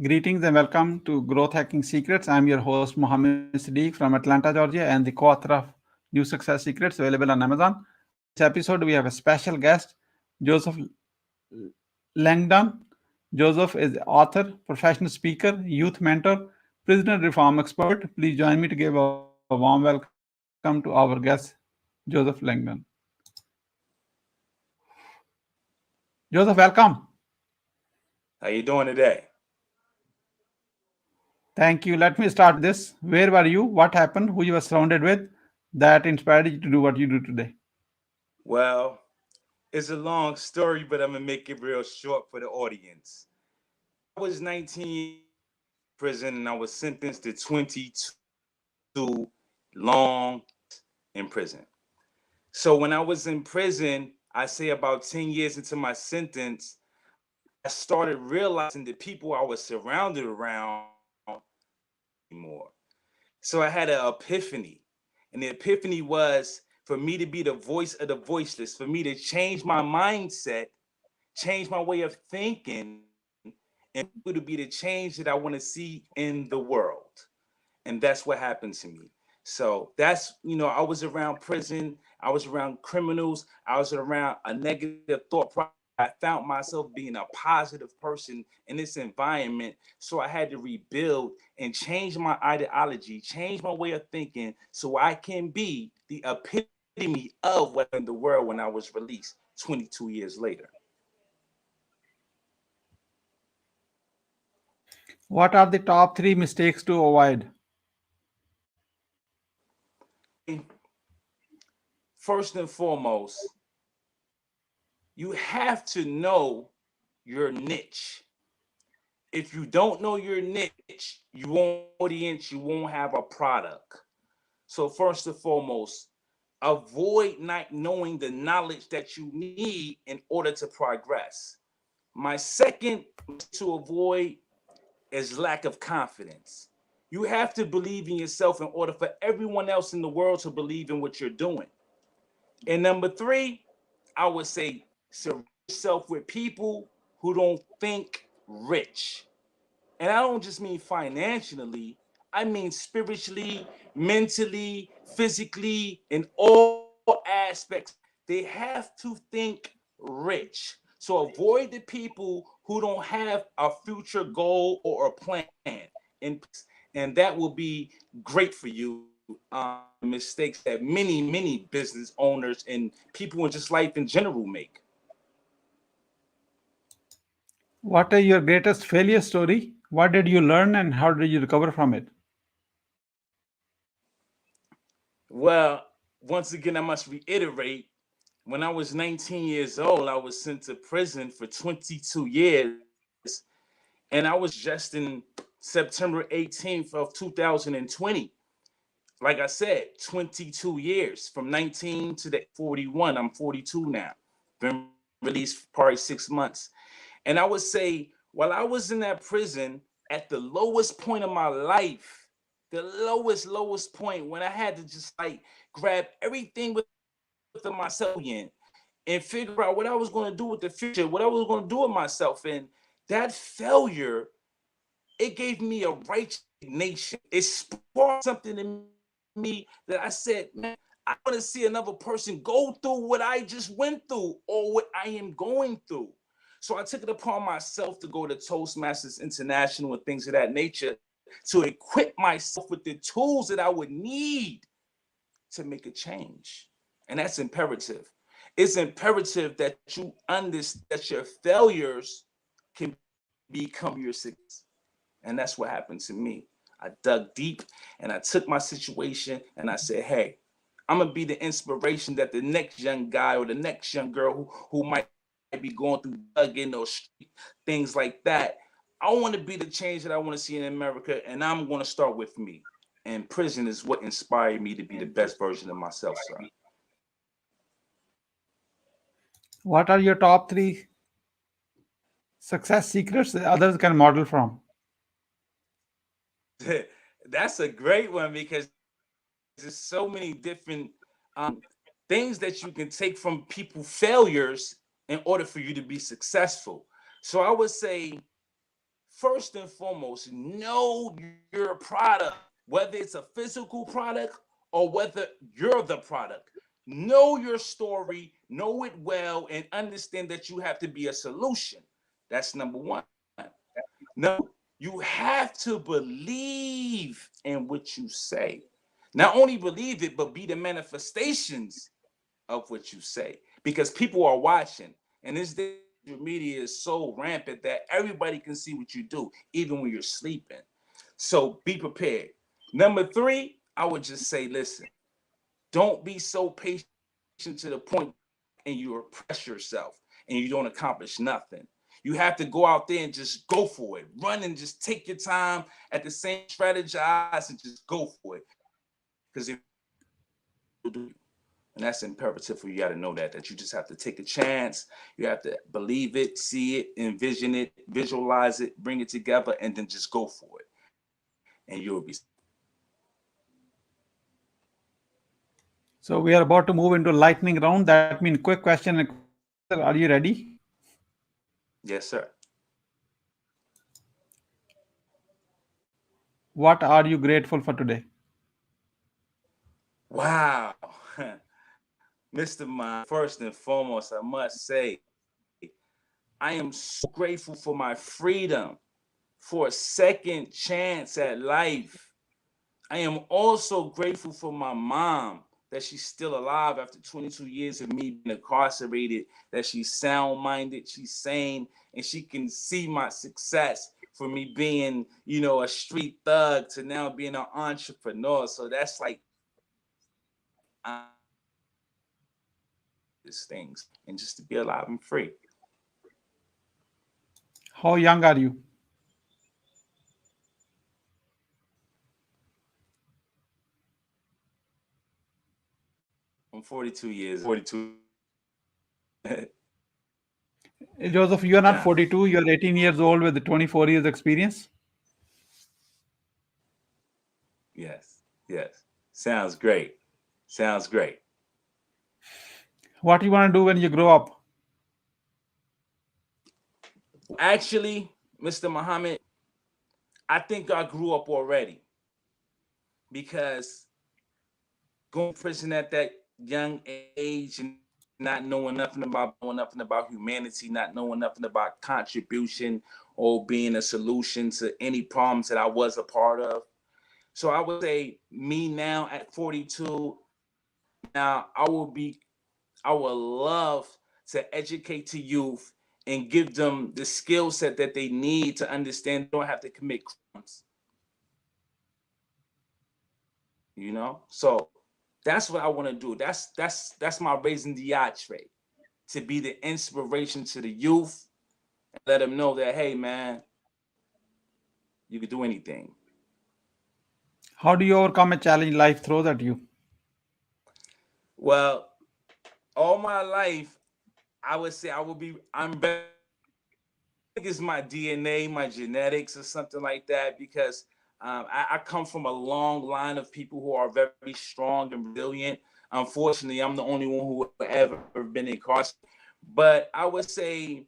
Greetings and welcome to Growth Hacking Secrets. I'm your host Mohammed Siddique from Atlanta, Georgia, and the co-author of New Success Secrets available on Amazon. In this episode, we have a special guest, Joseph Langdon. Joseph is author, professional speaker, youth mentor, prisoner reform expert. Please join me to give a warm welcome to our guest, Joseph Langdon. Joseph, welcome. How you doing today? Thank you. Let me start this. Where were you? What happened? Who you were surrounded with that inspired you to do what you do today? Well, it's a long story, but I'm gonna make it real short for the audience. I was 19 in prison and I was sentenced to 22 long in prison. So when I was in prison, I say about 10 years into my sentence, I started realizing the people I was surrounded around more. So I had an epiphany. And the epiphany was for me to be the voice of the voiceless, for me to change my mindset, change my way of thinking, and to be the change that I want to see in the world. And that's what happened to me. So that's, I was around prison, I was around criminals, I was around a negative thought process. I found myself being a positive person in this environment. So I had to rebuild and change my ideology, change my way of thinking so I can be the epitome of what in the world when I was released 22 years later. What are the top three mistakes to avoid? First and foremost, you have to know your niche. If you don't know your niche, you won't audience, you won't have a product. So first and foremost, avoid not knowing the knowledge that you need in order to progress. My second to avoid is lack of confidence. You have to believe in yourself in order for everyone else in the world to believe in what you're doing. And number three, I would say surround yourself with people who don't think rich. And I don't just mean financially, I mean spiritually, mentally, physically, in all aspects. They have to think rich. So avoid the people who don't have a future goal or a plan. And that will be great for you. Mistakes that many business owners and people in just life in general make. What is your greatest failure story? What did you learn and how did you recover from it? Well, once again, I must reiterate when I was 19 years old, I was sent to prison for 22 years. And I was just in September 18th of 2020. Like I said, 22 years from 19 to the 41. I'm 42 now. Been released for probably 6 months. And I would say, while I was in that prison at the lowest point of my life, the lowest point when I had to just like grab everything within myself again and figure out what I was going to do with the future, what I was going to do with myself. And that failure, it gave me a righteous nation. It sparked something in me that I said, man, I want to see another person go through what I just went through or what I am going through. So I took it upon myself to go to Toastmasters International and things of that nature to equip myself with the tools that I would need to make a change. And that's imperative. It's imperative that you understand that your failures can become your success. And that's what happened to me. I dug deep and I took my situation and I said, hey, I'm gonna be the inspiration that the next young guy or the next young girl who might be going through drugging or things like that. I want to be the change that I want to see in America, and I'm going to start with me. And prison is what inspired me to be the best version of myself, sir. What are your top three success secrets that others can model from? That's a great one because there's so many different things that you can take from people failures in order for you to be successful. So I would say first and foremost, know your product, whether it's a physical product or whether you're the product. Know your story, know it well, and understand that you have to be a solution. That's number one. Number two, you have to believe in what you say. Not only believe it, but be the manifestations of what you say, because people are watching. And this media is so rampant that everybody can see what you do, even when you're sleeping. So be prepared. Number three, I would just say, listen, don't be so patient to the point and you oppress yourself and you don't accomplish nothing. You have to go out there and just go for it. Run and just take your time, at the same strategize and just go for it. Because if you do, and that's imperative for you, got to know that you just have to take a chance. You have to believe it, see it, envision it, visualize it, bring it together, and then just go for it. And you'll be. So we are about to move into lightning round. That means quick question and answer. Are you ready? Yes, sir. What are you grateful for today? Wow. Mr. Mind, first and foremost, I must say, I am so grateful for my freedom, for a second chance at life. I am also grateful for my mom, that she's still alive after 22 years of me being incarcerated, that she's sound-minded, she's sane, and she can see my success for me being, a street thug to now being an entrepreneur. So that's like these things, and just to be alive and free. How young are you? I'm 42 years, 42. Joseph, you are not Yeah. 42, you are 18 years old with 24 years experience. Yes. Yes. Sounds great. Sounds great. What do you want to do when you grow up? Actually, Mr. Muhammad, I think I grew up already, because going to prison at that young age and not knowing nothing about humanity, not knowing nothing about contribution or being a solution to any problems that I was a part of. So I would say me now at 42, now I would love to educate to youth and give them the skill set that they need to understand they don't have to commit crimes. So that's what I want to do. That's my raising the entree, to be the inspiration to the youth and let them know that, hey man, you can do anything. How do you overcome a challenge life throws at you? Well, all my life, I would say I'm better. I think it's my DNA, my genetics, or something like that, because I come from a long line of people who are very strong and resilient. Unfortunately, I'm the only one who ever been incarcerated. But I would say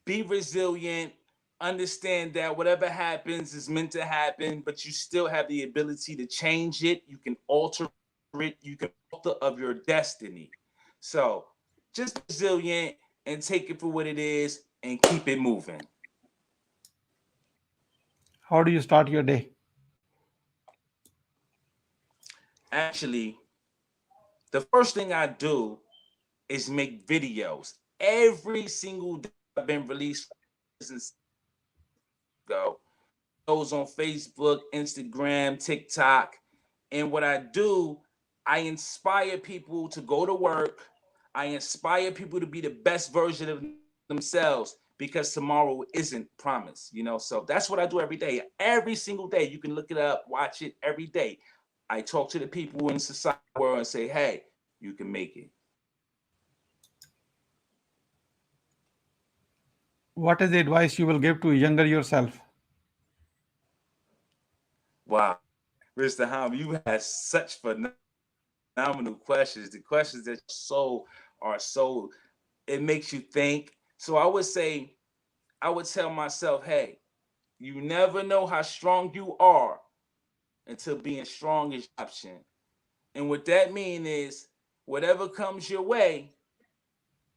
be resilient, understand that whatever happens is meant to happen, but you still have the ability to change it. You can alter it. You can alter of your destiny. So just be resilient and take it for what it is and keep it moving. How do you start your day? Actually, the first thing I do is make videos. Every single day I've been released since go. Those on Facebook, Instagram, TikTok. And what I do, I inspire people to go to work. I inspire people to be the best version of themselves, because tomorrow isn't promised. So that's what I do every day. Every single day. You can look it up, watch it every day. I talk to the people in society world and say, hey, you can make it. What is the advice you will give to younger yourself? Wow. Mr. Ham, you had such phenomenal questions. The questions that are so, it makes you think. So I would say, I would tell myself, hey, You never know how strong you are until being strong is your option. And what that means is whatever comes your way,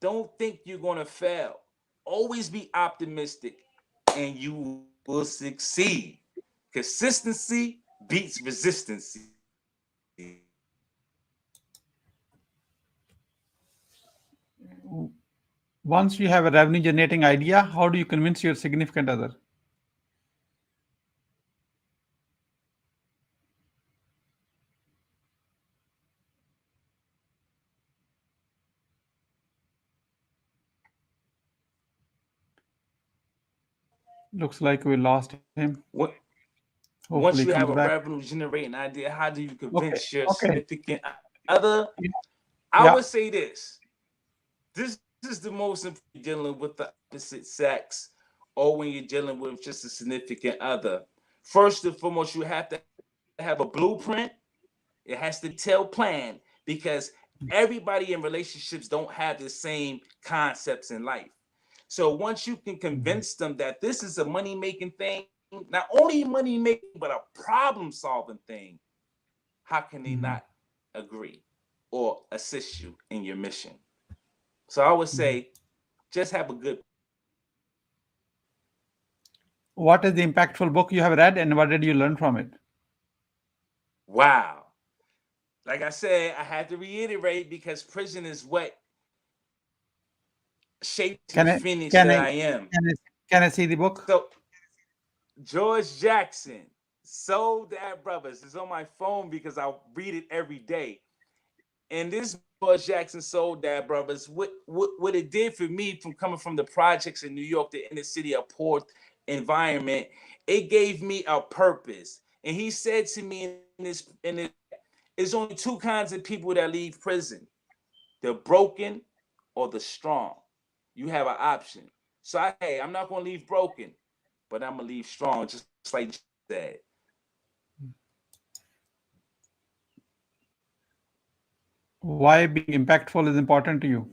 don't think you're going to fail. Always be optimistic and you will succeed. Consistency beats resistance. Once you have a revenue generating idea, how do you convince your significant other? Looks like we lost him. Hopefully he Once you comes have a back. revenue generating idea, how do you Okay. convince your Okay. significant other? I Yeah. would say this. This is the most important dealing with the opposite sex or when you're dealing with just a significant other. First and foremost, you have to have a blueprint. It has to be a detailed plan because everybody in relationships don't have the same concepts in life. So once you can convince them that this is a money making thing, not only money making, but a problem solving thing, how can they not agree or assist you in your mission? So I would say just have a good. What is the impactful book you have read and what did you learn from it? Wow. Like I said, I had to reiterate because prison is what shaped the Can I phoenix can that I I am. can I, can I see the book? So George Jackson, Soul Dad Brothers is on my phone because I read it every day. And this George Jackson Soul Dad Brothers, what it did for me from coming from the projects in New York, the inner city, a poor environment, it gave me a purpose. And he said to me in this, there's only two kinds of people that leave prison: the broken or the strong. You have an option. So hey, I'm not gonna leave broken, but I'm gonna leave strong, just like you said. Why being impactful is important to you?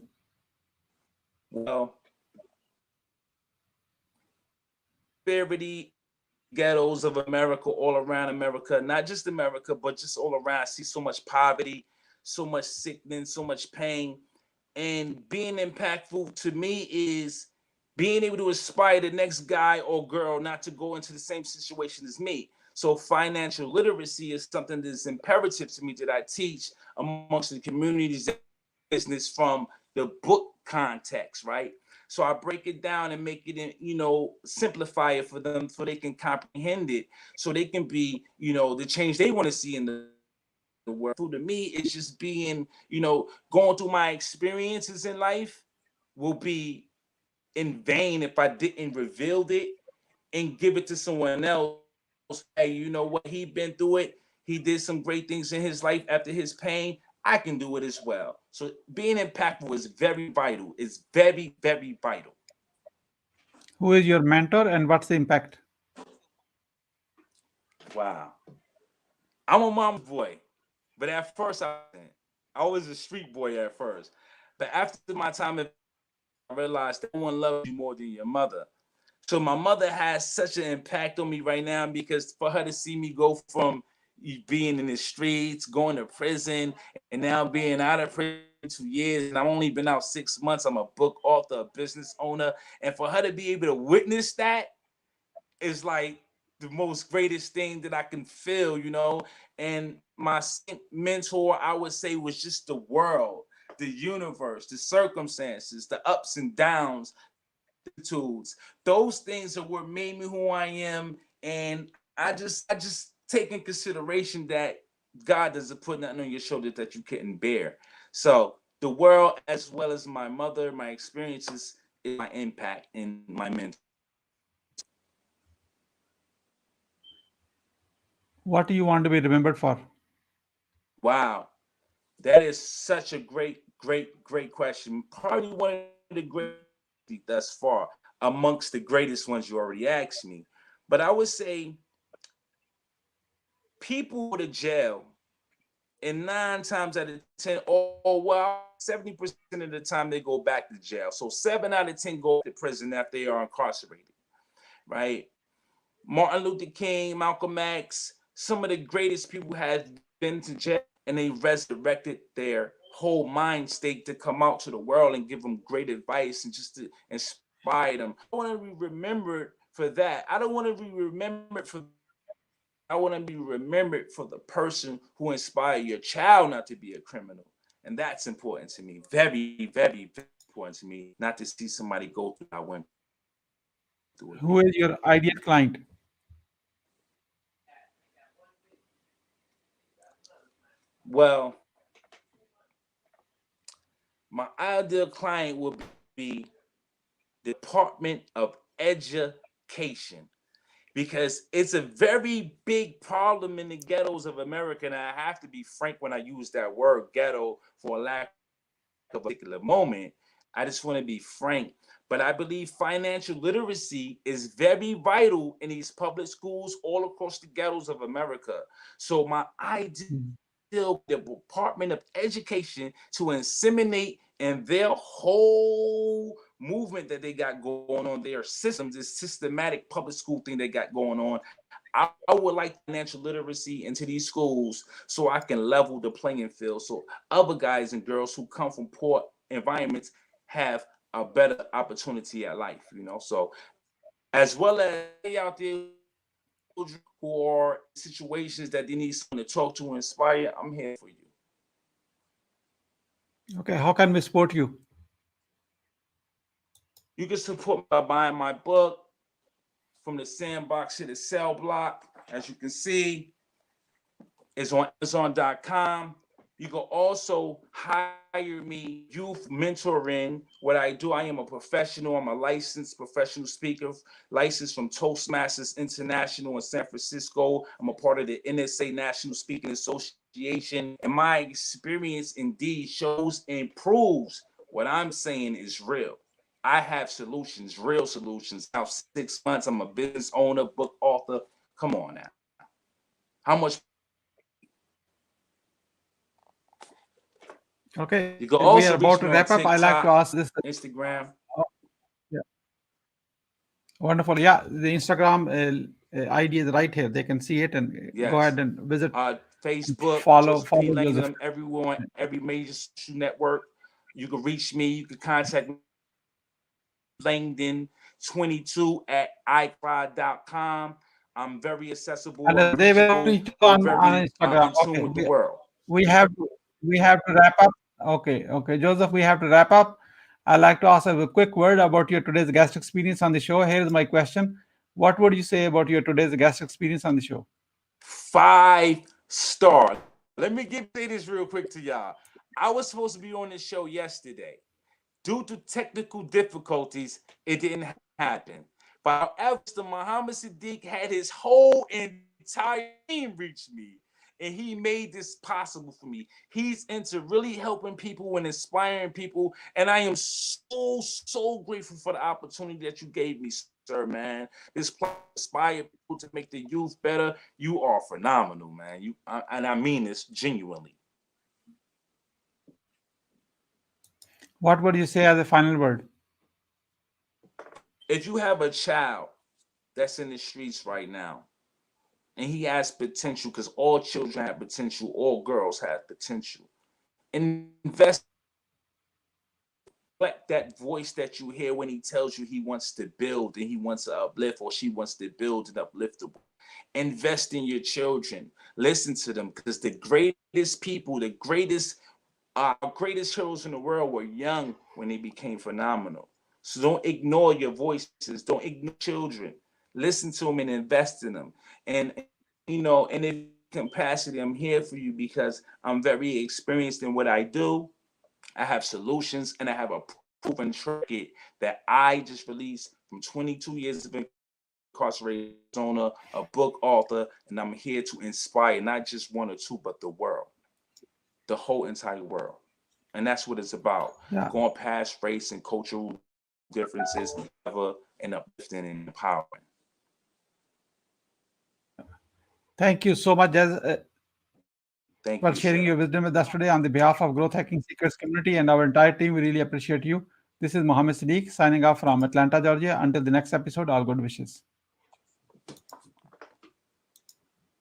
Well, prosperity ghettos of America, all around America, not just America, but just all around. I see so much poverty, so much sickness, so much pain. And being impactful to me is being able to inspire the next guy or girl not to go into the same situation as me. So financial literacy is something that's imperative to me that I teach amongst the communities that business from the book context, right? So I break it down and make it, simplify it for them so they can comprehend it, so they can be, the change they want to see in the world. To me, it's just being, going through my experiences in life will be in vain if I didn't reveal it and give it to someone else. Hey, you know what? He been through it. He did some great things in his life after his pain. I can do it as well. So being impactful is very vital. It's very, very vital. Who is your mentor and what's the impact? Wow. I'm a mama's boy, but at first I was a street boy at first. But after my time in prison, I realized that no one loves you more than your mother. So my mother has such an impact on me right now because for her to see me go from being in the streets, going to prison, and now being out of prison 2 years, and I've only been out 6 months. I'm a book author, a business owner, and for her to be able to witness that is like the most greatest thing that I can feel. And my mentor, I would say, was just the world, the universe, the circumstances, the ups and downs, the vicissitudes. Those things are what made me who I am. And I just take in consideration that God doesn't put nothing on your shoulder that you couldn't bear. So the world, as well as my mother, my experiences, is my impact and my mentor. What do you want to be remembered for? Wow, that is such a great, great, great question. Probably one of the greatest thus far amongst the greatest ones you already asked me. But I would say people go to jail, and 9 times out of 10, or well, 70% of the time they go back to jail. So 7 out of 10 go to prison after they are incarcerated, right? Martin Luther King, Malcolm X, some of the greatest people have been to jail, and they resurrected their whole mind state to come out to the world and give them great advice and just to inspire them. I want to be remembered for that. I don't want to be remembered for I want to be remembered for the person who inspired your child not to be a criminal. And that's important to me. Very, very, very important to me, not to see somebody go through what I went through again. Who is your ideal client? Well, my ideal client would be the Department of Education, because it's a very big problem in the ghettos of America. And I have to be frank when I use that word ghetto for a lack of a particular moment. I just want to be frank. But I believe financial literacy is very vital in these public schools all across the ghettos of America. So my ideal the Department of Education to inseminate in their whole movement that they got going on, their systems, this systematic public school thing they got going on. I would like financial literacy into these schools so I can level the playing field, so other guys and girls who come from poor environments have a better opportunity at life, So as well as out there who are in situations that they need someone to talk to and inspire, I'm here for you. Okay, how can we support you? You can support me by buying my book, From the Sandbox to the Cell Block. As you can see, it's on Amazon.com. You can also hire me youth mentoring. What I do, I am a professional. I'm a licensed professional speaker, licensed from Toastmasters International in San Francisco. I'm a part of the NSA National Speaking Association. And my experience indeed shows and proves what I'm saying is real. I have solutions, real solutions. Now 6 months, I'm a business owner, book author. Come on now. How much? Okay, You can we also are about reach to me on wrap up. I like to TikTok, ask this. Instagram. Yeah, wonderful. Yeah, the Instagram ID is right here. They can see it and go Yes. ahead and visit. Facebook, Follow Joseph P. Langdon. Joseph. I'm everywhere on every major social network. You can reach me. You can contact me. Langdon22 at iCloud.com. I'm very accessible. And I'm they will reachable. reach you I'm on very Instagram. in tune Okay, with the world. we have to wrap up. Okay, Joseph, we have to wrap up. I'd like to ask a quick word about your today's guest experience on the show. Here's my question: what would you say about your today's guest experience on the show? 5-star. Let me say this real quick to y'all. I was supposed to be on this show yesterday. Due to technical difficulties, it didn't happen. But however, Mr. Muhammad Siddique had his whole entire team reach me, and he made this possible for me. He's into really helping people and inspiring people, and I am so grateful for the opportunity that you gave me, sir, man. This inspire people to make the youth better. You are phenomenal, man. And I mean this genuinely. What would you say as a final word? If you have a child that's in the streets right now, and he has potential, because all children have potential, all girls have potential. Invest, let that voice that you hear when he tells you he wants to build and he wants to uplift, or she wants to build and uplift. Invest in your children. Listen to them, because the greatest people, the greatest heroes in the world were young when they became phenomenal. So don't ignore your voices. Don't ignore children. Listen to them and invest in them. And in a capacity, I'm here for you because I'm very experienced in what I do. I have solutions, and I have a proven track record that I just released from 22 years of incarcerated, owner, a book author, and I'm here to inspire not just one or two, but the world, the whole entire world. And that's what it's about. Yeah. Going past race and cultural differences, and uplifting and empowering. Thank you so much, Jez, Thank for you, sharing sir. your wisdom with us today on the behalf of Growth Hacking Secrets community and our entire team. We really appreciate you. This is Mohammed Siddique signing off from Atlanta, Georgia. Until the next episode, all good wishes.